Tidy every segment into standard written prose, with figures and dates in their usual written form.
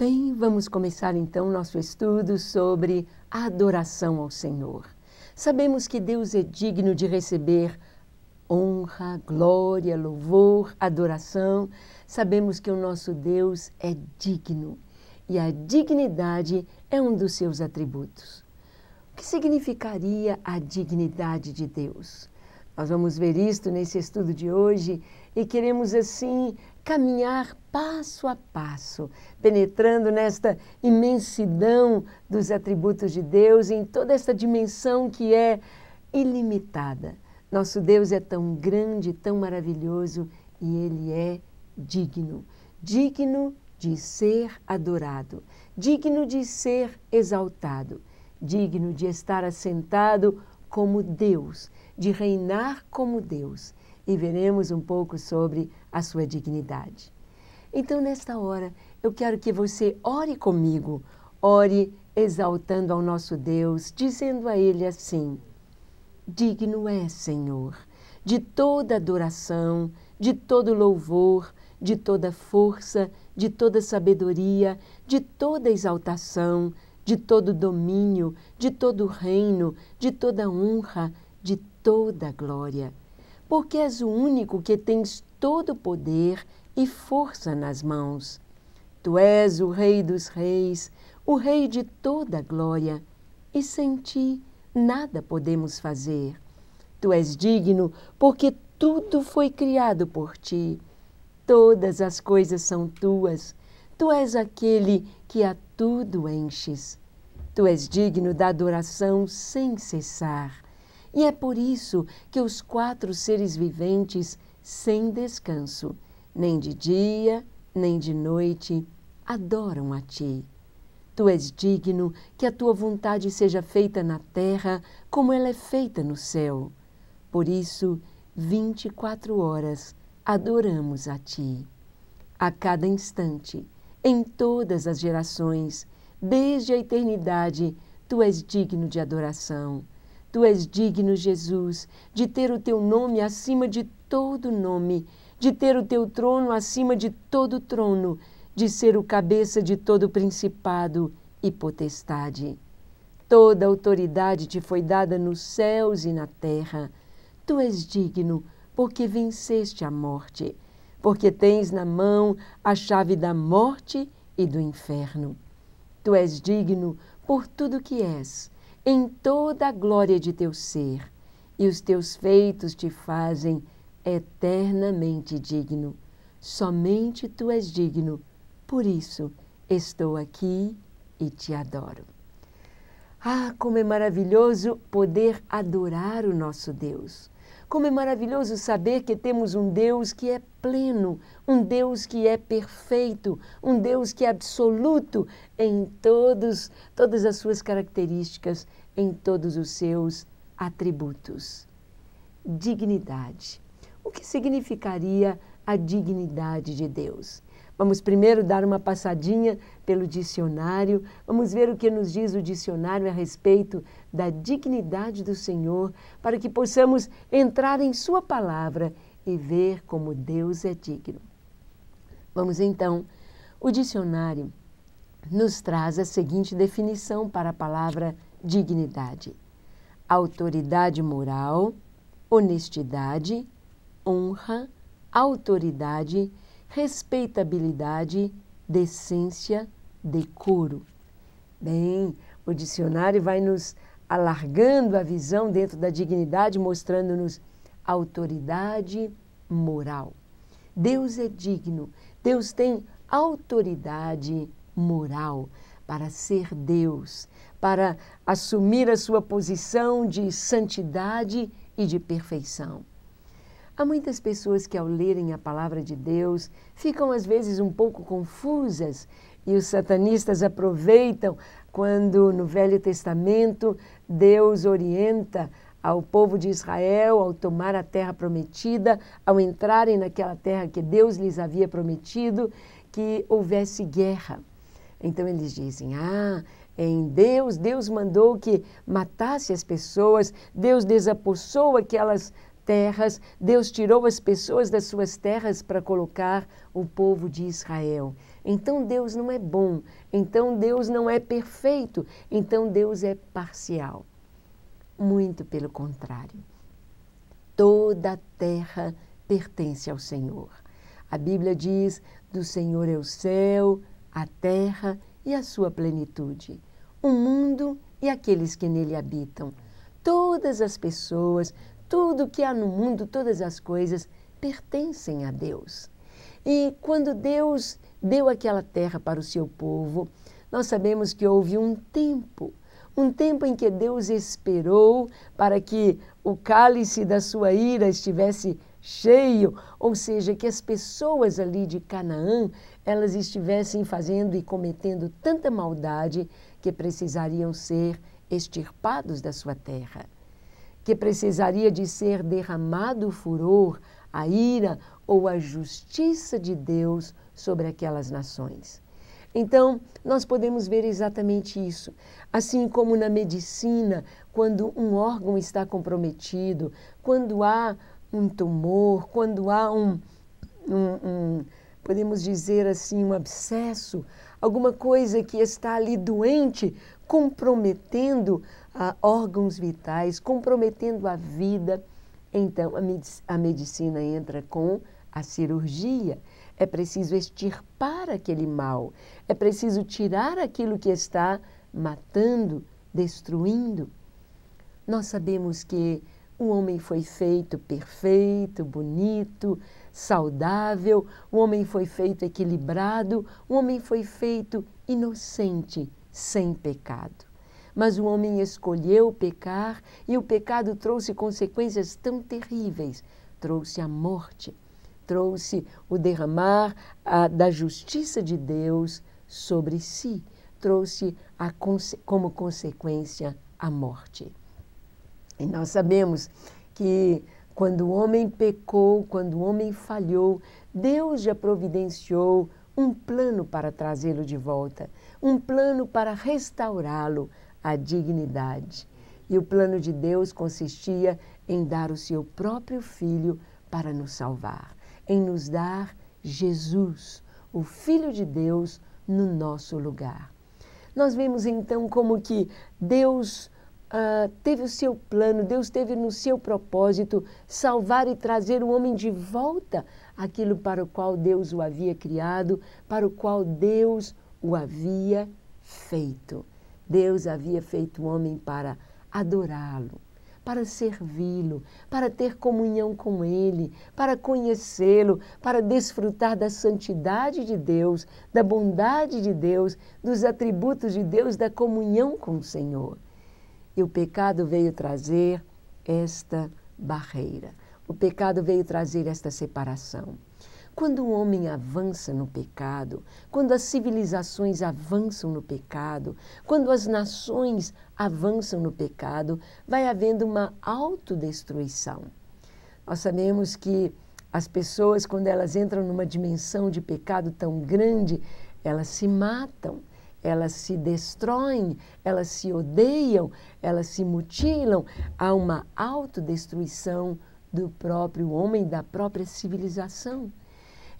Bem, vamos começar então nosso estudo sobre a adoração ao Senhor. Sabemos que Deus é digno de receber honra, glória, louvor, adoração. Sabemos que o nosso Deus é digno e a dignidade é um dos seus atributos. O que significaria a dignidade de Deus? Nós vamos ver isto nesse estudo de hoje e queremos assim caminhar passo a passo, penetrando nesta imensidão dos atributos de Deus, em toda esta dimensão que é ilimitada. Nosso Deus é tão grande, tão maravilhoso e Ele é digno. Digno de ser adorado, digno de ser exaltado, digno de estar assentado como Deus, de reinar como Deus. E veremos um pouco sobre a sua dignidade. Então, nesta hora, eu quero que você ore comigo, ore exaltando ao nosso Deus, dizendo a Ele assim: digno é, Senhor, de toda adoração, de todo louvor, de toda força, de toda sabedoria, de toda exaltação, de todo domínio, de todo reino, de toda honra, de toda glória. Porque és o único que tens todo poder e força nas mãos. Tu és o Rei dos reis, o Rei de toda glória, e sem ti nada podemos fazer. Tu és digno porque tudo foi criado por ti. Todas as coisas são tuas. Tu és aquele que a tudo enches. Tu és digno da adoração sem cessar. E é por isso que os 4 seres viventes, sem descanso, nem de dia, nem de noite, adoram a ti. Tu és digno que a tua vontade seja feita na terra como ela é feita no céu. Por isso, 24 horas adoramos a ti. A cada instante, em todas as gerações, desde a eternidade, tu és digno de adoração. Tu és digno, Jesus, de ter o teu nome acima de todo nome, de ter o teu trono acima de todo trono, de ser o cabeça de todo principado e potestade. Toda autoridade te foi dada nos céus e na terra. Tu és digno, porque venceste a morte, porque tens na mão a chave da morte e do inferno. Tu és digno por tudo que és, em toda a glória de teu ser, e os teus feitos te fazem eternamente digno. Somente tu és digno, por isso estou aqui e te adoro. Ah, como é maravilhoso poder adorar o nosso Deus! Como é maravilhoso saber que temos um Deus que é pleno, um Deus que é perfeito, um Deus que é absoluto em todas as suas características, em todos os seus atributos. Dignidade. O que significaria a dignidade de Deus? Vamos primeiro dar uma passadinha pelo dicionário, vamos ver o que nos diz o dicionário a respeito da dignidade do Senhor, para que possamos entrar em sua palavra e ver como Deus é digno. Vamos então, o dicionário nos traz a seguinte definição para a palavra dignidade: autoridade moral, honestidade, honra, autoridade, respeitabilidade, decência, decoro. Bem, o dicionário vai nos alargando a visão dentro da dignidade, mostrando-nos autoridade moral. Deus é digno, Deus tem autoridade moral para ser Deus, para assumir a sua posição de santidade e de perfeição. Há muitas pessoas que, ao lerem a palavra de Deus, ficam às vezes um pouco confusas e os satanistas aproveitam quando, no Velho Testamento, Deus orienta ao povo de Israel ao tomar a terra prometida, ao entrarem naquela terra que Deus lhes havia prometido, que houvesse guerra. Então eles dizem, em Deus mandou que matasse as pessoas, Deus desapossou aquelas terras, Deus tirou as pessoas das suas terras para colocar o povo de Israel. então Deus não é bom, então Deus não é perfeito, então Deus é parcial. Muito pelo contrário. Toda a terra pertence ao Senhor. A Bíblia diz: do Senhor é o céu, a terra e a sua plenitude, o mundo e aqueles que nele habitam. Todas as pessoas, tudo que há no mundo, todas as coisas pertencem a Deus. E quando Deus deu aquela terra para o seu povo, nós sabemos que houve um tempo em que Deus esperou para que o cálice da sua ira estivesse cheio, ou seja, que as pessoas ali de Canaã, elas estivessem fazendo e cometendo tanta maldade que precisariam ser extirpados da sua terra, que precisaria de ser derramado o furor, a ira ou a justiça de Deus sobre aquelas nações. Então, nós podemos ver exatamente isso. Assim como na medicina, quando um órgão está comprometido, quando há um tumor, quando há podemos dizer assim, um abscesso, alguma coisa que está ali doente, comprometendo órgãos vitais, comprometendo a vida, então a medicina entra com a cirurgia. É preciso extirpar aquele mal, é preciso tirar aquilo que está matando, destruindo. Nós sabemos que o homem foi feito perfeito, bonito, saudável, o homem foi feito equilibrado, o homem foi feito inocente, sem pecado. Mas o homem escolheu pecar e o pecado trouxe consequências tão terríveis, trouxe a morte, trouxe o derramar da justiça de Deus sobre si, trouxe como consequência a morte. E nós sabemos que quando o homem pecou, quando o homem falhou, Deus já providenciou um plano para trazê-lo de volta, um plano para restaurá-lo à dignidade. E o plano de Deus consistia em dar o seu próprio Filho para nos salvar, em nos dar Jesus, o Filho de Deus, no nosso lugar. Nós vemos então como que Deus teve o seu plano, Deus teve no seu propósito salvar e trazer o homem de volta àquilo para o qual Deus o havia criado, para o qual Deus o havia feito. Deus havia feito o homem para adorá-lo, para servi-lo, para ter comunhão com Ele, para conhecê-lo, para desfrutar da santidade de Deus, da bondade de Deus, dos atributos de Deus, da comunhão com o Senhor. E o pecado veio trazer esta barreira. O pecado veio trazer esta separação. Quando o homem avança no pecado, quando as civilizações avançam no pecado, quando as nações avançam no pecado, vai havendo uma autodestruição. Nós sabemos que as pessoas, quando elas entram numa dimensão de pecado tão grande, elas se matam. Elas se destroem, elas se odeiam, elas se mutilam. Há uma autodestruição do próprio homem, da própria civilização.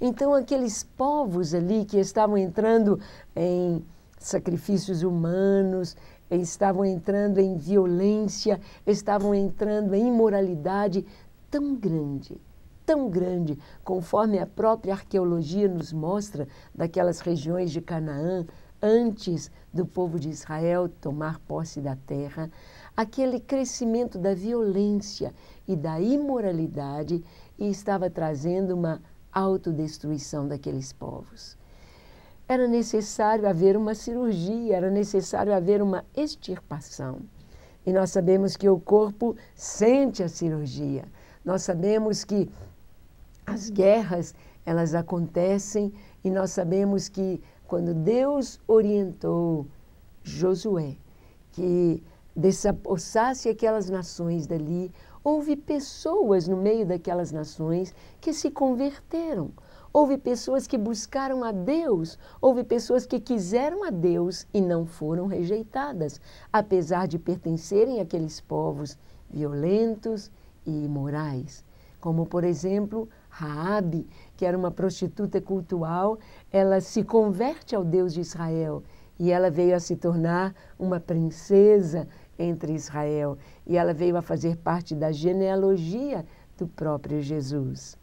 Então, aqueles povos ali que estavam entrando em sacrifícios humanos, estavam entrando em violência, estavam entrando em imoralidade tão grande, conforme a própria arqueologia nos mostra, daquelas regiões de Canaã, antes do povo de Israel tomar posse da terra, aquele crescimento da violência e da imoralidade estava trazendo uma autodestruição daqueles povos. Era necessário haver uma cirurgia, era necessário haver uma extirpação. E nós sabemos que o corpo sente a cirurgia. Nós sabemos que as guerras, elas acontecem e nós sabemos que quando Deus orientou Josué que desapossasse aquelas nações dali, houve pessoas no meio daquelas nações que se converteram. Houve pessoas que buscaram a Deus, houve pessoas que quiseram a Deus e não foram rejeitadas, apesar de pertencerem àqueles povos violentos e imorais. Como, por exemplo, Raabe, que era uma prostituta cultual, ela se converte ao Deus de Israel e ela veio a se tornar uma princesa entre Israel e ela veio a fazer parte da genealogia do próprio Jesus.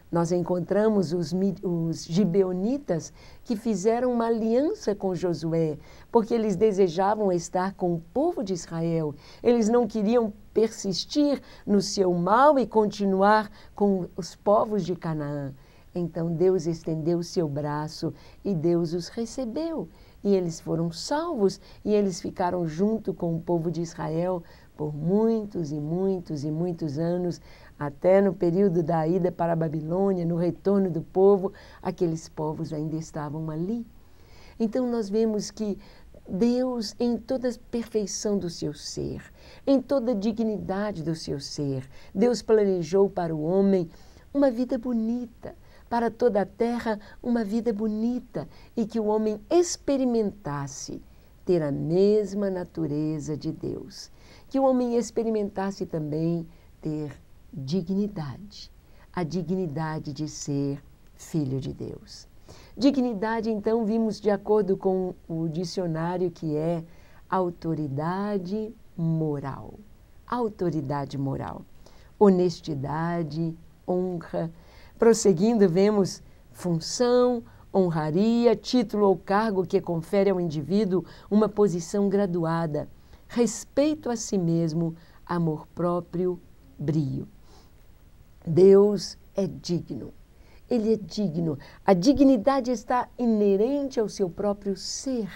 Nós encontramos os gibeonitas que fizeram uma aliança com Josué, porque eles desejavam estar com o povo de Israel. Eles não queriam persistir no seu mal e continuar com os povos de Canaã. Então Deus estendeu o seu braço e Deus os recebeu. E eles foram salvos e eles ficaram junto com o povo de Israel por muitos e muitos e muitos anos, até no período da ida para a Babilônia, no retorno do povo, aqueles povos ainda estavam ali. Então nós vemos que Deus, em toda a perfeição do seu ser, em toda a dignidade do seu ser, Deus planejou para o homem uma vida bonita, para toda a terra uma vida bonita, e que o homem experimentasse ter a mesma natureza de Deus, que o homem experimentasse também ter dignidade, a dignidade de ser filho de Deus. Dignidade, então, vimos de acordo com o dicionário que é autoridade moral. Autoridade moral. Honestidade, honra. Prosseguindo, vemos função, honraria, título ou cargo que confere ao indivíduo uma posição graduada, respeito a si mesmo, amor próprio, brio. Deus é digno. Ele é digno. A dignidade está inerente ao seu próprio ser.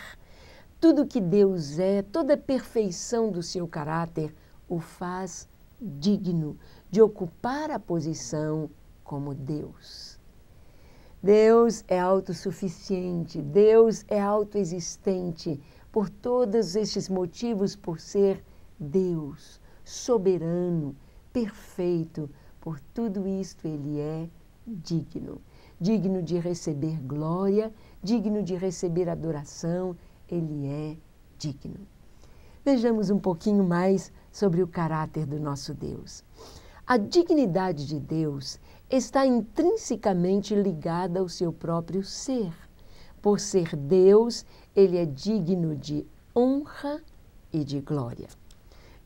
Tudo que Deus é, toda a perfeição do seu caráter, o faz digno de ocupar a posição como Deus. Deus é autossuficiente, Deus é autoexistente, por todos estes motivos, por ser Deus, soberano, perfeito, por tudo isto Ele é digno. Digno de receber glória, digno de receber adoração, Ele é digno. Vejamos um pouquinho mais sobre o caráter do nosso Deus. A dignidade de Deus está intrinsecamente ligada ao seu próprio ser. Por ser Deus, Ele é digno de honra e de glória.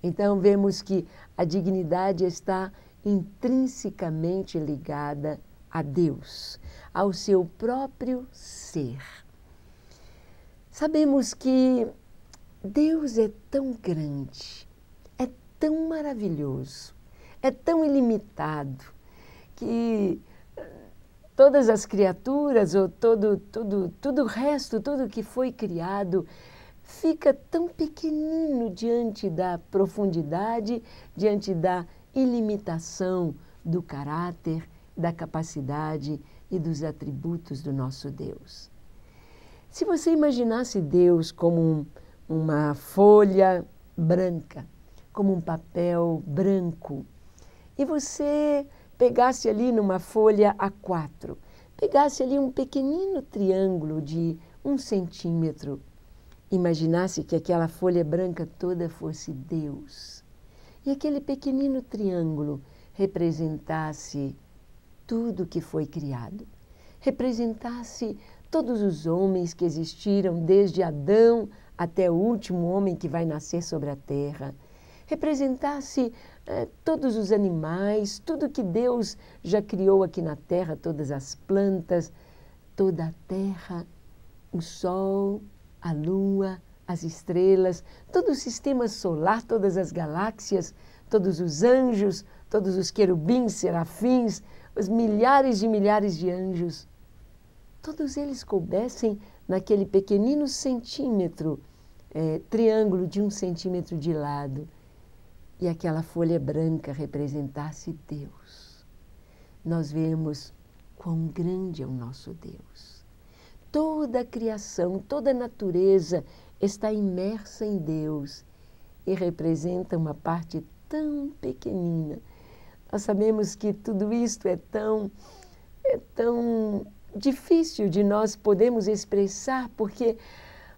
Então, vemos que a dignidade está intrinsecamente ligada a Deus, ao seu próprio ser. Sabemos que Deus é tão grande, é tão maravilhoso, é tão ilimitado, que todas as criaturas, ou todo o resto, tudo que foi criado, fica tão pequenino diante da profundidade, diante da ilimitação do caráter, da capacidade e dos atributos do nosso Deus. Se você imaginasse Deus como uma folha branca, como um papel branco, e você pegasse ali numa folha A4, pegasse ali um pequenino triângulo de 1 centímetro, imaginasse que aquela folha branca toda fosse Deus, e aquele pequenino triângulo representasse tudo que foi criado, representasse todos os homens que existiram desde Adão até o último homem que vai nascer sobre a terra, representasse todos os animais, tudo que Deus já criou aqui na terra, todas as plantas, toda a terra, o sol, a lua, as estrelas, todo o sistema solar, todas as galáxias, todos os anjos, todos os querubins, serafins, os milhares de anjos, todos eles coubessem naquele pequenino centímetro, triângulo de 1 centímetro de lado, e aquela folha branca representasse Deus. Nós vemos quão grande é o nosso Deus. Toda a criação, toda a natureza está imersa em Deus e representa uma parte tão pequenina. Nós sabemos que tudo isto é tão difícil de nós podermos expressar, porque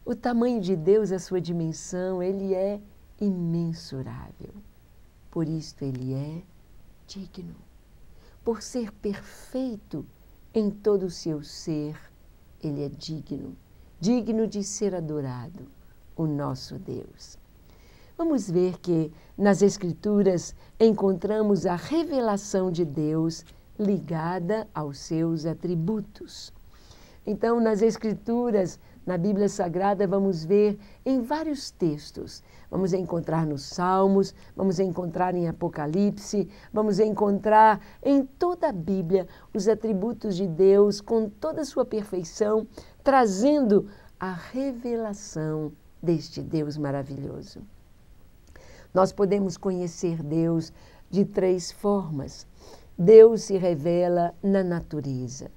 o tamanho de Deus, a sua dimensão, Ele é imensurável. Por isto Ele é digno. Por ser perfeito, em todo o seu ser, Ele é digno, digno de ser adorado, o nosso Deus. Vamos ver que nas Escrituras encontramos a revelação de Deus ligada aos seus atributos. Então, nas Escrituras, na Bíblia Sagrada, vamos ver em vários textos. Vamos encontrar nos Salmos, vamos encontrar em Apocalipse, vamos encontrar em toda a Bíblia os atributos de Deus com toda a sua perfeição, trazendo a revelação deste Deus maravilhoso. Nós podemos conhecer Deus de 3 formas. Deus se revela na natureza.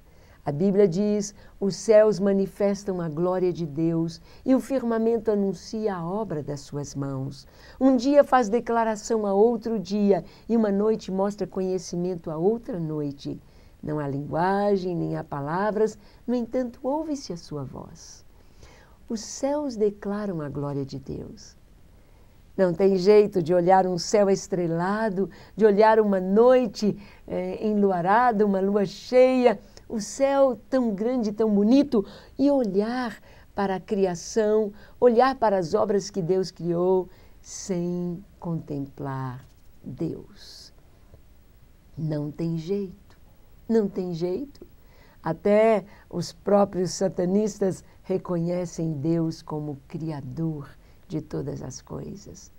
A Bíblia diz: os céus manifestam a glória de Deus e o firmamento anuncia a obra das suas mãos. Um dia faz declaração a outro dia e uma noite mostra conhecimento a outra noite. Não há linguagem, nem há palavras, no entanto, ouve-se a sua voz. Os céus declaram a glória de Deus. Não tem jeito de olhar um céu estrelado, de olhar uma noite enluarada, uma lua cheia, o céu tão grande, tão bonito, e olhar para a criação, olhar para as obras que Deus criou, sem contemplar Deus. Não tem jeito, não tem jeito. Até os próprios satanistas reconhecem Deus como Criador de todas as coisas.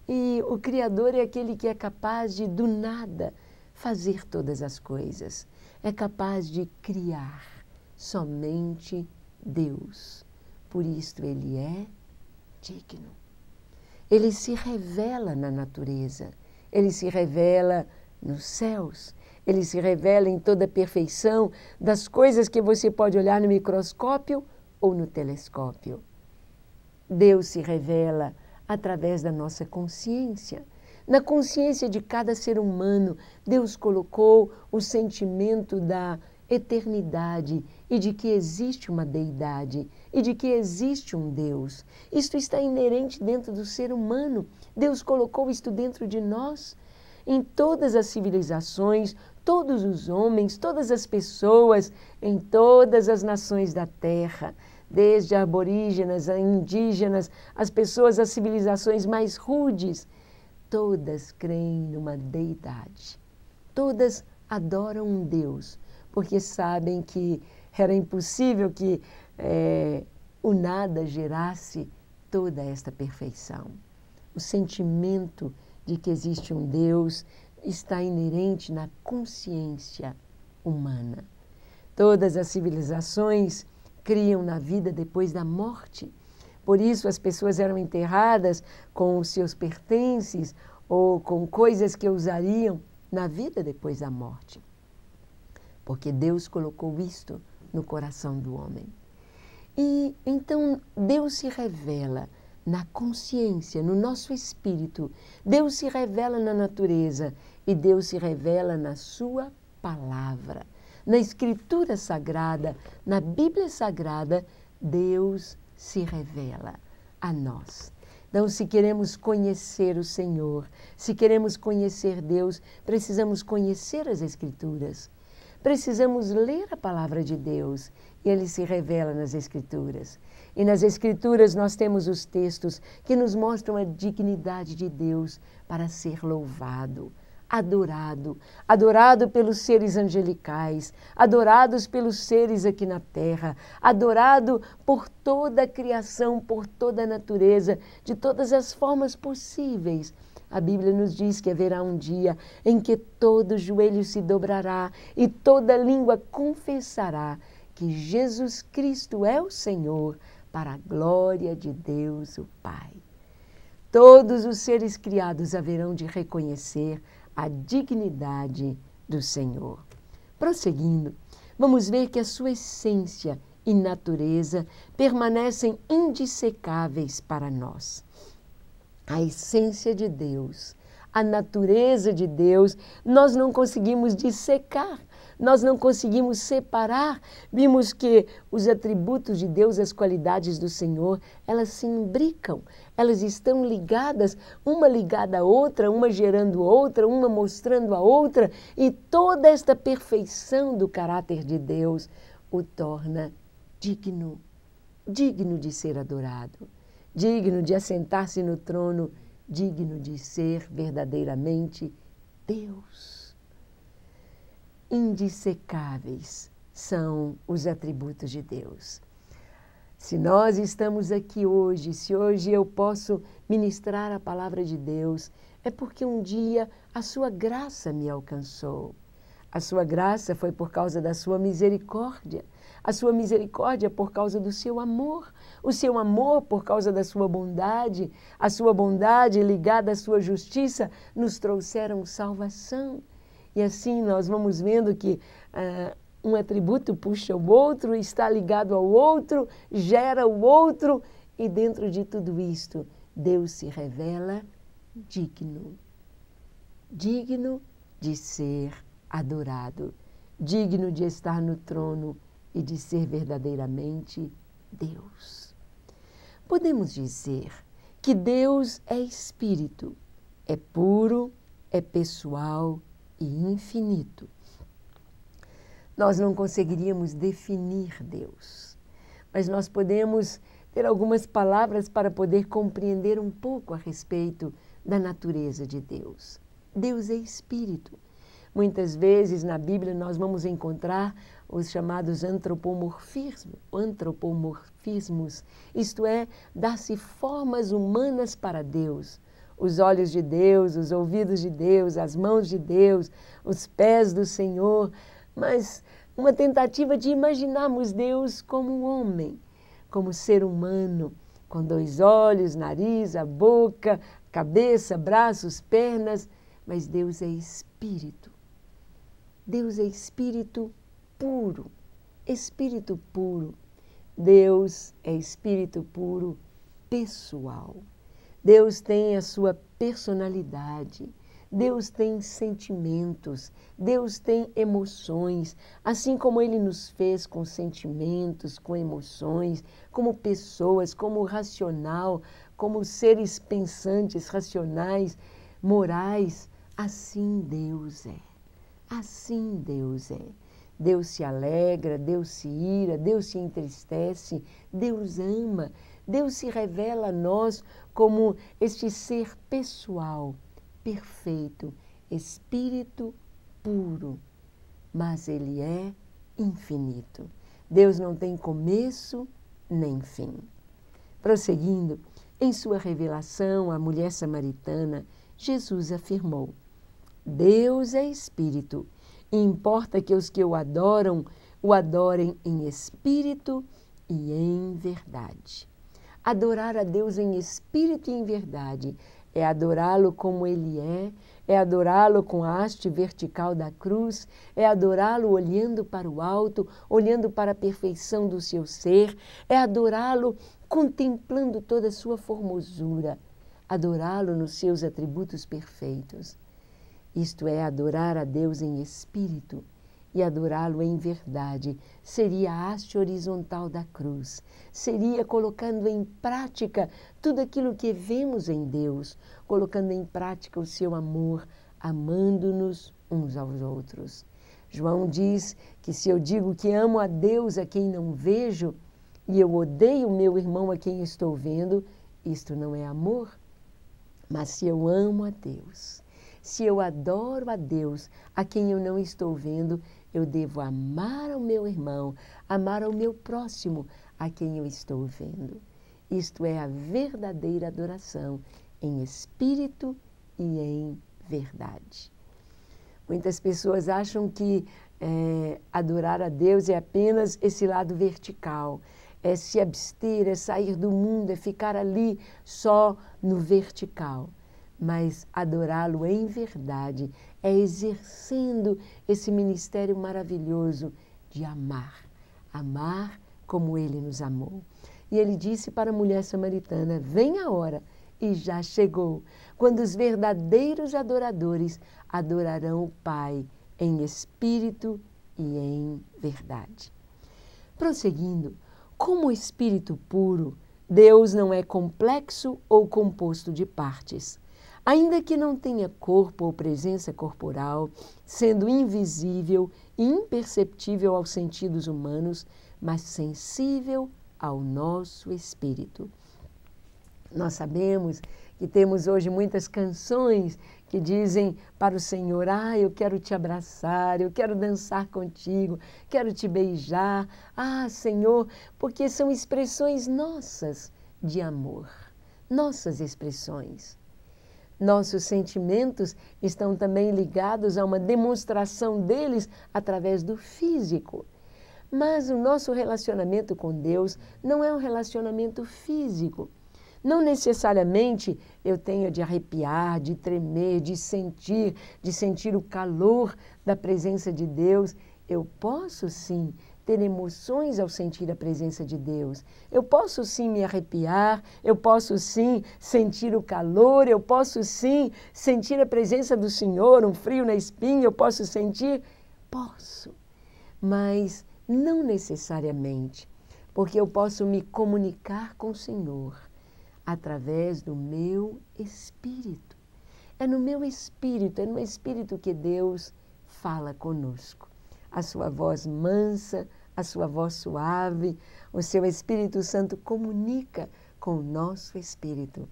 E o Criador é aquele que é capaz de, do nada, fazer todas as coisas. É capaz de criar. Somente Deus. Por isto Ele é digno. Ele se revela na natureza. Ele se revela nos céus. Ele se revela em toda a perfeição das coisas que você pode olhar no microscópio ou no telescópio. Deus se revela através da nossa consciência. Na consciência de cada ser humano, Deus colocou o sentimento da eternidade e de que existe uma deidade e de que existe um Deus. Isto está inerente dentro do ser humano. Deus colocou isto dentro de nós. Em todas as civilizações, todos os homens, todas as pessoas, em todas as nações da terra, desde aborígenas a indígenas, as pessoas, as civilizações mais rudes, todas creem numa deidade. Todas adoram um Deus, porque sabem que era impossível que o nada gerasse toda esta perfeição. O sentimento de que existe um Deus está inerente na consciência humana. Todas as civilizações criam na vida depois da morte. Por isso as pessoas eram enterradas com os seus pertences ou com coisas que usariam na vida depois da morte. Porque Deus colocou isto no coração do homem. E então Deus se revela na consciência, no nosso espírito. Deus se revela na natureza e Deus se revela na sua palavra. Na Escritura Sagrada, na Bíblia Sagrada, Deus se revela a nós. Então, se queremos conhecer o Senhor, se queremos conhecer Deus, precisamos conhecer as Escrituras. Precisamos ler a palavra de Deus e Ele se revela nas Escrituras. E nas Escrituras nós temos os textos que nos mostram a dignidade de Deus para ser louvado, adorado, adorado pelos seres angelicais, adorados pelos seres aqui na terra, adorado por toda a criação, por toda a natureza, de todas as formas possíveis. A Bíblia nos diz que haverá um dia em que todo joelho se dobrará e toda língua confessará que Jesus Cristo é o Senhor, para a glória de Deus o Pai. Todos os seres criados haverão de reconhecer a dignidade do Senhor. Prosseguindo, vamos ver que a sua essência e natureza permanecem indissecáveis para nós. A essência de Deus, a natureza de Deus, nós não conseguimos dissecar, nós não conseguimos separar. Vimos que os atributos de Deus, as qualidades do Senhor, elas se imbricam, elas estão ligadas, uma ligada à outra, uma gerando outra, uma mostrando a outra, e toda esta perfeição do caráter de Deus o torna digno, digno de ser adorado, digno de assentar-se no trono, digno de ser verdadeiramente Deus. Indissecáveis são os atributos de Deus. Se nós estamos aqui hoje, se hoje eu posso ministrar a palavra de Deus, é porque um dia a sua graça me alcançou. A sua graça foi por causa da sua misericórdia. A sua misericórdia por causa do seu amor. O seu amor por causa da sua bondade. A sua bondade ligada à sua justiça nos trouxeram salvação. E assim nós vamos vendo que um atributo puxa o outro, está ligado ao outro, gera o outro. E dentro de tudo isto, Deus se revela digno. Digno de ser adorado, digno de estar no trono e de ser verdadeiramente Deus. Podemos dizer que Deus é espírito, é puro, é pessoal e infinito. Nós não conseguiríamos definir Deus, mas nós podemos ter algumas palavras para poder compreender um pouco a respeito da natureza de Deus. Deus é espírito. Muitas vezes na Bíblia nós vamos encontrar os chamados antropomorfismos, isto é, dar-se formas humanas para Deus. Os olhos de Deus, os ouvidos de Deus, as mãos de Deus, os pés do Senhor, mas uma tentativa de imaginarmos Deus como um homem, como ser humano, com 2 olhos, nariz, a boca, cabeça, braços, pernas, mas Deus é espírito. Deus é espírito puro, espírito puro. Deus é espírito puro, pessoal. Deus tem a sua personalidade. Deus tem sentimentos, Deus tem emoções, assim como Ele nos fez com sentimentos, com emoções, como pessoas, como racional, como seres pensantes, racionais, morais, assim Deus é. Assim Deus é. Deus se alegra, Deus se ira, Deus se entristece, Deus ama, Deus se revela a nós como este ser pessoal, perfeito, espírito puro, mas Ele é infinito. Deus não tem começo nem fim. Prosseguindo, em sua revelação à mulher samaritana, Jesus afirmou: Deus é espírito, e importa que os que o adoram, o adorem em espírito e em verdade. Adorar a Deus em espírito e em verdade é adorá-lo como Ele é adorá-lo com a haste vertical da cruz, é adorá-lo olhando para o alto, olhando para a perfeição do seu ser, é adorá-lo contemplando toda a sua formosura, adorá-lo nos seus atributos perfeitos. Isto é, adorar a Deus em espírito e adorá-lo em verdade. Seria a haste horizontal da cruz, seria colocando em prática tudo aquilo que vemos em Deus, colocando em prática o seu amor, amando-nos uns aos outros. João diz que se eu digo que amo a Deus a quem não vejo e eu odeio o meu irmão a quem estou vendo, isto não é amor. Mas se eu amo a Deus, se eu adoro a Deus a quem eu não estou vendo, eu devo amar ao meu irmão, amar ao meu próximo a quem eu estou vendo. Isto é a verdadeira adoração em espírito e em verdade. Muitas pessoas acham que adorar a Deus é apenas esse lado vertical, é se abster, é sair do mundo, é ficar ali só no vertical. Mas adorá-lo em verdade é exercendo esse ministério maravilhoso de amar, amar como Ele nos amou. E Ele disse para a mulher samaritana: vem a hora, e já chegou, quando os verdadeiros adoradores adorarão o Pai em espírito e em verdade. Prosseguindo, como espírito puro, Deus não é complexo ou composto de partes. Ainda que não tenha corpo ou presença corporal, sendo invisível e imperceptível aos sentidos humanos, mas sensível ao nosso espírito. Nós sabemos que temos hoje muitas canções que dizem para o Senhor: ah, eu quero te abraçar, eu quero dançar contigo, quero te beijar. Ah, Senhor, porque são expressões nossas de amor, nossas expressões. Nossos sentimentos estão também ligados a uma demonstração deles através do físico. Mas o nosso relacionamento com Deus não é um relacionamento físico. Não necessariamente eu tenho de arrepiar, de tremer, de sentir o calor da presença de Deus. Eu posso sim ter emoções ao sentir a presença de Deus. Eu posso sim me arrepiar, eu posso sim sentir o calor, eu posso sim sentir a presença do Senhor, um frio na espinha, eu posso sentir? Posso, mas não necessariamente, porque eu posso me comunicar com o Senhor através do meu espírito. É no meu espírito, é no espírito que Deus fala conosco. A sua voz mansa, a sua voz suave, o seu Espírito Santo comunica com o nosso espírito.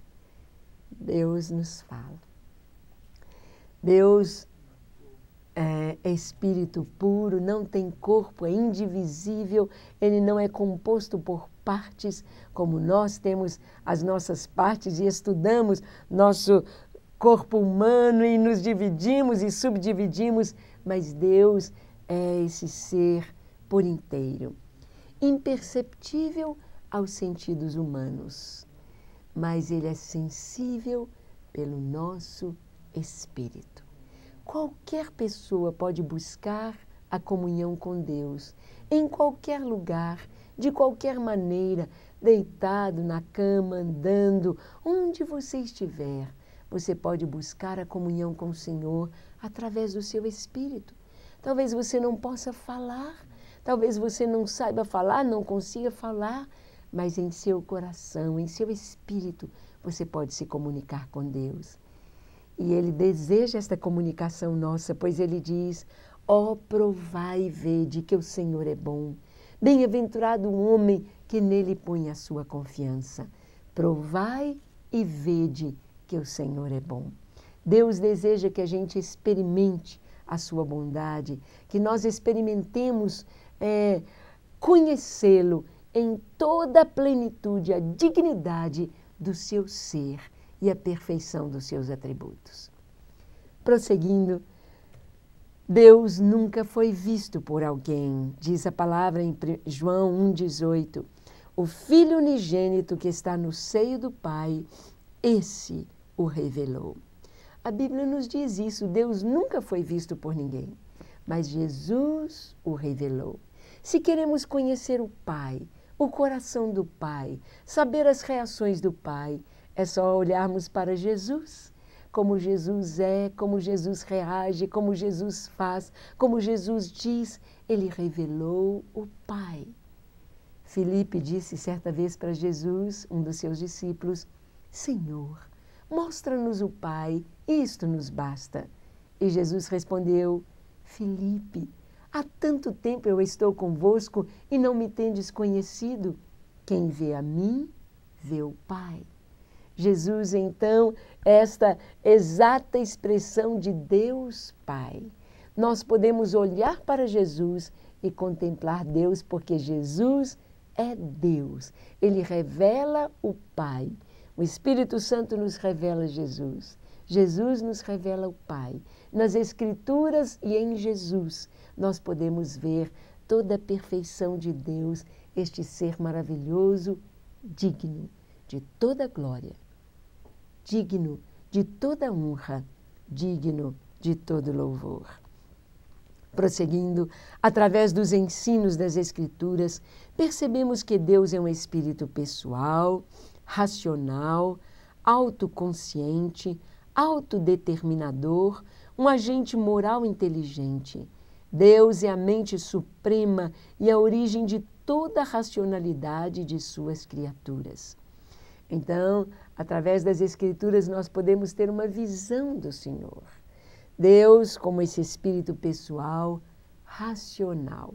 Deus nos fala. Deus é espírito puro, não tem corpo, é indivisível, ele não é composto por partes, como nós temos as nossas partes e estudamos nosso corpo humano e nos dividimos e subdividimos, mas Deus é esse ser por inteiro, imperceptível aos sentidos humanos, mas ele é sensível pelo nosso espírito. Qualquer pessoa pode buscar a comunhão com Deus, em qualquer lugar, de qualquer maneira, deitado na cama, andando, onde você estiver. Você pode buscar a comunhão com o Senhor através do seu espírito. Talvez você não possa falar, talvez você não saiba falar, não consiga falar, mas em seu coração, em seu espírito, você pode se comunicar com Deus. E Ele deseja esta comunicação nossa, pois Ele diz: ó, provai e vede que o Senhor é bom. Bem-aventurado o homem que nele põe a sua confiança. Provai e vede que o Senhor é bom. Deus deseja que a gente experimente a sua bondade, que nós experimentemos conhecê-lo em toda a plenitude, a dignidade do seu ser e a perfeição dos seus atributos. Prosseguindo, Deus nunca foi visto por alguém, diz a palavra em João 1,18. O Filho unigênito que está no seio do Pai, esse o revelou. A Bíblia nos diz isso, Deus nunca foi visto por ninguém, mas Jesus o revelou. Se queremos conhecer o Pai, o coração do Pai, saber as reações do Pai, é só olharmos para Jesus, como Jesus é, como Jesus reage, como Jesus faz, como Jesus diz. Ele revelou o Pai. Filipe disse certa vez para Jesus, um dos seus discípulos: Senhor, mostra-nos o Pai, isto nos basta. E Jesus respondeu: Filipe, há tanto tempo eu estou convosco e não me tendes conhecido. Quem vê a mim, vê o Pai. Jesus, então, esta exata expressão de Deus Pai. Nós podemos olhar para Jesus e contemplar Deus, porque Jesus é Deus. Ele revela o Pai. O Espírito Santo nos revela Jesus. Jesus nos revela o Pai. Nas Escrituras e em Jesus, nós podemos ver toda a perfeição de Deus, este ser maravilhoso, digno de toda glória, digno de toda honra, digno de todo louvor. Prosseguindo, através dos ensinos das Escrituras, percebemos que Deus é um espírito pessoal, racional, autoconsciente, autodeterminador, um agente moral inteligente. Deus é a mente suprema e a origem de toda a racionalidade de suas criaturas. Então, através das Escrituras, nós podemos ter uma visão do Senhor. Deus, como esse espírito pessoal, racional.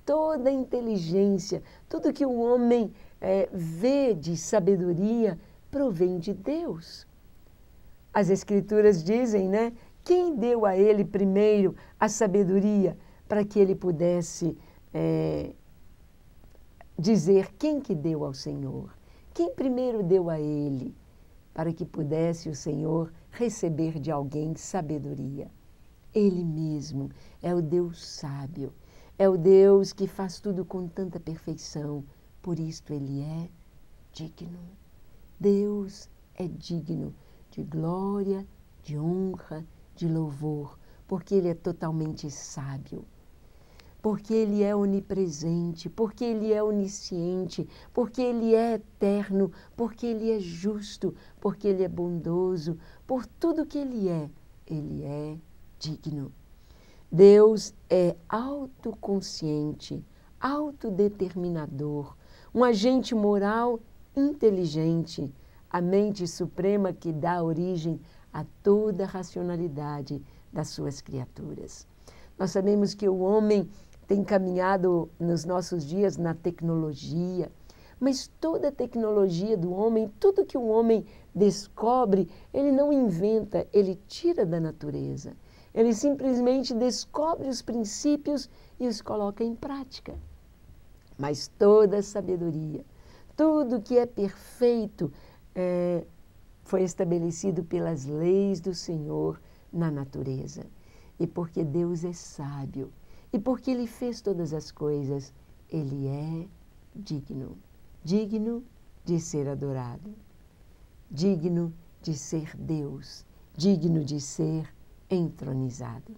Toda a inteligência, tudo que o homem vê de sabedoria, provém de Deus. As Escrituras dizem, né? Quem deu a ele primeiro a sabedoria para que ele pudesse dizer quem que deu ao Senhor? Quem primeiro deu a ele para que pudesse o Senhor receber de alguém sabedoria? Ele mesmo é o Deus sábio, é o Deus que faz tudo com tanta perfeição, por isto ele é digno. Deus é digno de glória, de honra, de louvor, porque ele é totalmente sábio. Porque ele é onipresente, porque ele é onisciente, porque ele é eterno, porque ele é justo, porque ele é bondoso, por tudo que ele é digno. Deus é autoconsciente, autodeterminador, um agente moral inteligente, a mente suprema que dá origem a toda a racionalidade das suas criaturas. Nós sabemos que o homem tem caminhado nos nossos dias na tecnologia, mas toda a tecnologia do homem, tudo que o homem descobre, ele não inventa, ele tira da natureza. Ele simplesmente descobre os princípios e os coloca em prática. Mas toda a sabedoria, tudo que é perfeito, foi estabelecido pelas leis do Senhor na natureza. E porque Deus é sábio, e porque Ele fez todas as coisas, Ele é digno. Digno de ser adorado. Digno de ser Deus. Digno de ser entronizado.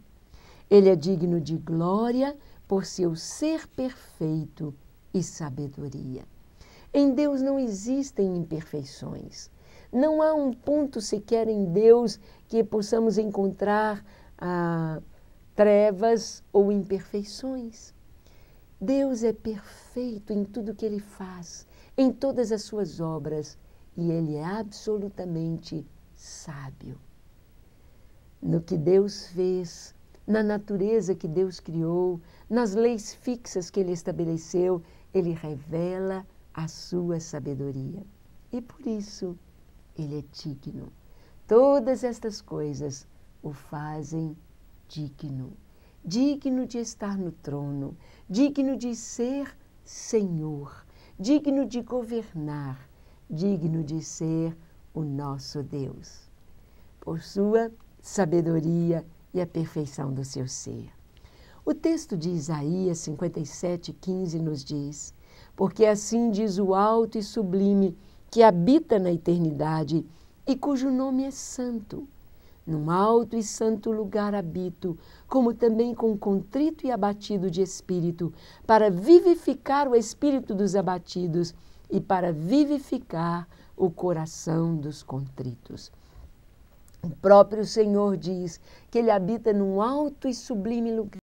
Ele é digno de glória por seu ser perfeito e sabedoria. Em Deus não existem imperfeições. Não há um ponto sequer em Deus que possamos encontrar trevas ou imperfeições. Deus é perfeito em tudo que Ele faz, em todas as suas obras, e Ele é absolutamente sábio. No que Deus fez, na natureza que Deus criou, nas leis fixas que Ele estabeleceu, Ele revela a sua sabedoria. E por isso, Ele é digno. Todas estas coisas o fazem digno. Digno de estar no trono, digno de ser Senhor, digno de governar, digno de ser o nosso Deus. Por sua sabedoria e a perfeição do seu ser. O texto de Isaías 57:15 nos diz: porque assim diz o alto e sublime, que habita na eternidade e cujo nome é santo. Num alto e santo lugar habito, como também com contrito e abatido de espírito, para vivificar o espírito dos abatidos e para vivificar o coração dos contritos. O próprio Senhor diz que Ele habita num alto e sublime lugar.